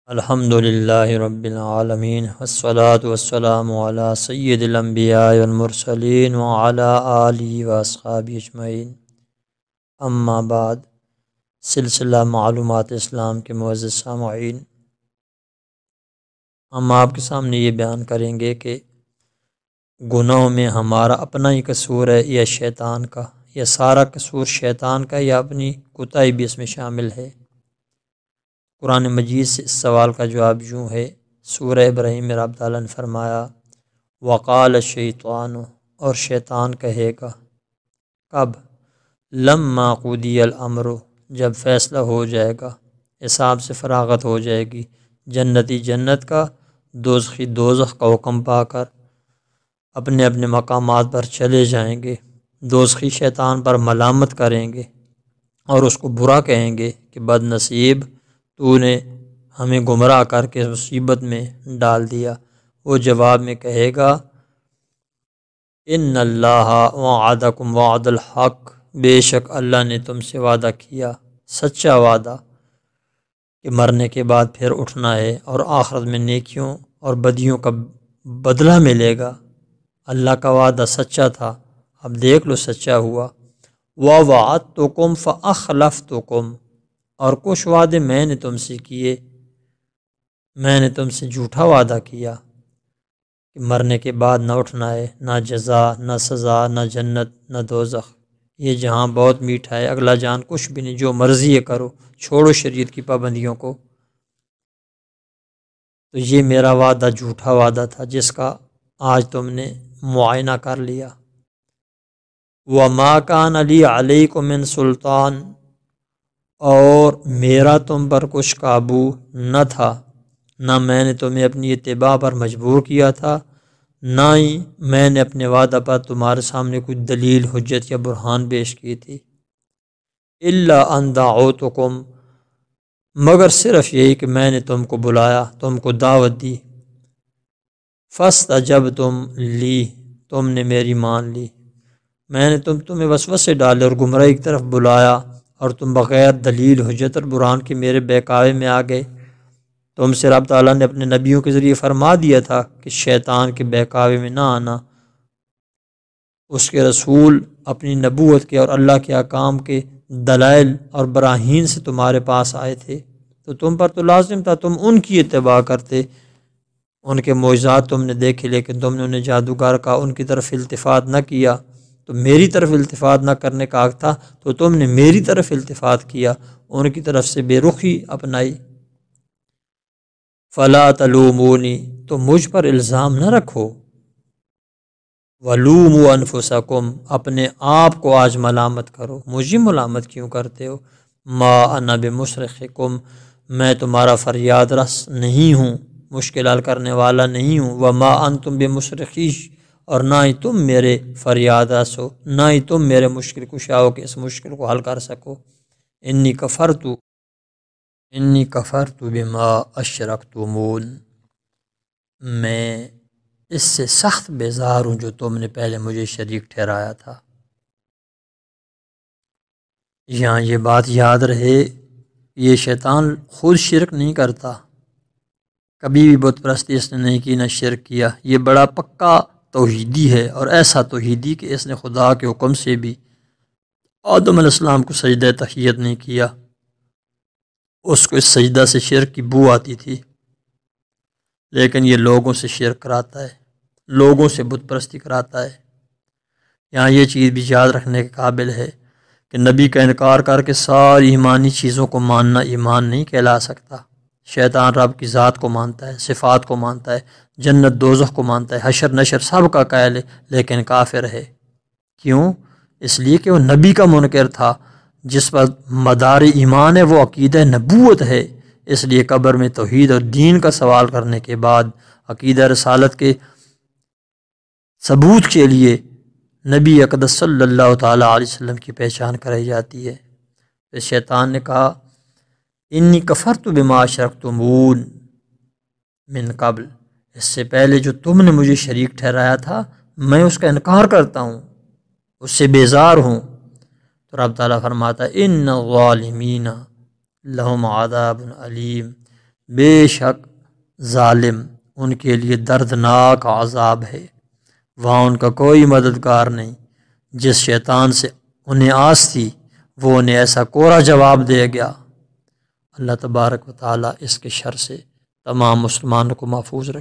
الحمدللہ رب العالمین والصلاة والسلام علی سید الانبیاء والمرسلین وعلی آلہ واصحابہ اجمعین، اما بعد۔ سلسلہ معلومات اسلام کے معزز سامعین، ہم آپ کے سامنے یہ بیان کریں گے کہ گناہوں میں ہمارا اپنا ہی قصور ہے یا شیطان کا، یا سارا قصور شیطان کا، یا اپنی کوتاہی بھی اس میں شامل ہے۔ قرآن مجید سے اس سوال کا جواب یوں ہے۔ سورہ ابراہیم میں رب تعالیٰ نے فرمایا وقال الشیطان، اور شیطان کہے گا، کب؟ لما قضی الامر، جب فیصلہ ہو جائے گا، حساب سے فراغت ہو جائے گی، جنتی جنت کا، دوزخی دوزخ کا حکم پا کر اپنے اپنے مقامات پر چلے جائیں گے۔ دوزخی شیطان پر ملامت کریں گے اور اس کو برا کہیں گے کہ بد نصیب، تو نے ہمیں گمراہ کر کے مصیبت میں ڈال دیا۔ وہ جواب میں کہے گا ان اللہ وعدکم وعد الحق، بے شک اللہ نے تم سے وعدہ کیا، سچا وعدہ، کہ مرنے کے بعد پھر اٹھنا ہے اور آخرت میں نیکیوں اور بدیوں کا بدلہ ملے گا۔ اللہ کا وعدہ سچا تھا، اب دیکھ لو سچا ہوا۔ وَوَعَدتُکُمْ فَأَخْلَفْتُکُمْ، اور کچھ وعدے میں نے تم سے کیے، میں نے تم سے جھوٹا وعدہ کیا کہ مرنے کے بعد نہ اٹھنا ہے، نہ جزا، نہ سزا، نہ جنت، نہ دوزخ، یہ جہاں بہت میٹھا ہے، اگلا جان کچھ بھی نہیں، جو مرضی ہے کرو، چھوڑو شریعت کی پابندیوں کو۔ تو یہ میرا وعدہ جھوٹا وعدہ تھا جس کا آج تم نے معائنہ کر لیا۔ وَمَا كَانَ لِي عَلَيْكُم مِّن سُلطان، اور میرا تم پر کچھ قابو نہ تھا، نہ میں نے تمہیں اپنی اتباع پر مجبور کیا تھا، نہ ہی میں نے اپنے وعدہ پر تمہارے سامنے کچھ دلیل، حجت یا برہان پیش کی تھی۔ الا ان دعوتکم، مگر صرف یہی کہ میں نے تم کو بلایا، تم کو دعوت دی۔ فاستجبتم لی، تم نے میری مان لی، میں نے تمہیں وسوسے ڈالے اور گمراہی کی طرف بلایا، اور تم بغیر دلیل، حجت اور برہان کے میرے بہکاوے میں آ گئے۔ تم سے رب تعالیٰ نے اپنے نبیوں کے ذریعے فرما دیا تھا کہ شیطان کے بہکاوے میں نہ آنا۔ اس کے رسول اپنی نبوت کے اور اللہ کے احکام کے دلائل اور براہین سے تمہارے پاس آئے تھے، تو تم پر تو لازم تھا تم ان کی اتباع کرتے، ان کے معجزات تم نے دیکھے، لیکن تم نے انہیں جادوگر کا، ان کی طرف التفات نہ کیا۔ تو میری طرف التفات نہ کرنے کا حق تھا، تو تم نے میری طرف التفات کیا، ان کی طرف سے بے رخی اپنائی۔ فلا تلومونی، تو مجھ پر الزام نہ رکھو۔ ولوموا انفسکم، اپنے آپ کو آج ملامت کرو، مجھے ملامت کیوں کرتے ہو۔ ما انا بمصرخکم، میں تمہارا فریاد رس نہیں ہوں، مشکل حل کرنے والا نہیں ہوں۔ وما انتم بمصرخی، اور نہ ہی تم میرے فریاد رس ہو، نہ ہی تم میرے مشکل کشا ہو کہ اس مشکل کو حل کر سکو۔ انی کفرت بما اشرکتمون، میں اس سے سخت بیزار ہوں جو تم نے پہلے مجھے شریک ٹھہرایا تھا۔ یہاں یہ بات یاد رہے، یہ شیطان خود شرک نہیں کرتا، کبھی بھی بت پرستی اس نے نہیں کی، نہ شرک کیا۔ یہ بڑا پکا توحیدی ہے، اور ایسا توحیدی کہ اس نے خدا کے حکم سے بھی آدم علیہ السلام کو سجدہ تحیت نہیں کیا، اس کو اس سجدہ سے شرک کی بو آتی تھی، لیکن یہ لوگوں سے شرک کراتا ہے، لوگوں سے بت پرستی کراتا ہے۔ یہاں یہ چیز بھی یاد رکھنے کے قابل ہے کہ نبی کا انکار کر کے ساری ایمانی چیزوں کو ماننا ایمان نہیں کہلا سکتا۔ شیطان رب کی ذات کو مانتا ہے، صفات کو مانتا ہے، جنت دوزخ کو مانتا ہے، حشر نشر سب کا قائل ہے، لیکن کافر ہے۔ کیوں؟ اس لیے کہ وہ نبی کا منکر تھا، جس پر مدار ایمان ہے وہ عقیدہ نبوت ہے۔ اس لیے قبر میں توحید اور دین کا سوال کرنے کے بعد عقیدہ رسالت کے ثبوت کے لیے نبی اقدس صلی اللہ تعالیٰ علیہ وسلم کی پہچان کرائی جاتی ہے۔ پھر شیطان نے کہا انی کفرت بما اشرکتمون من قبل، اس سے پہلے جو تم نے مجھے شریک ٹھہرایا تھا میں اس کا انکار کرتا ہوں، اس سے بیزار ہوں۔ تو رب تعالیٰ فرماتا ہے ان الظالمین لہم عذاب علیم، بے شک ظالم ان کے لیے دردناک عذاب ہے، وہاں ان کا کوئی مددگار نہیں۔ جس شیطان سے انہیں آس تھی وہ انہیں ایسا کوڑا جواب دے گیا۔ اللہ تبارک و تعالیٰ اس کے شر سے تمام مسلمانوں کو محفوظ رکھے۔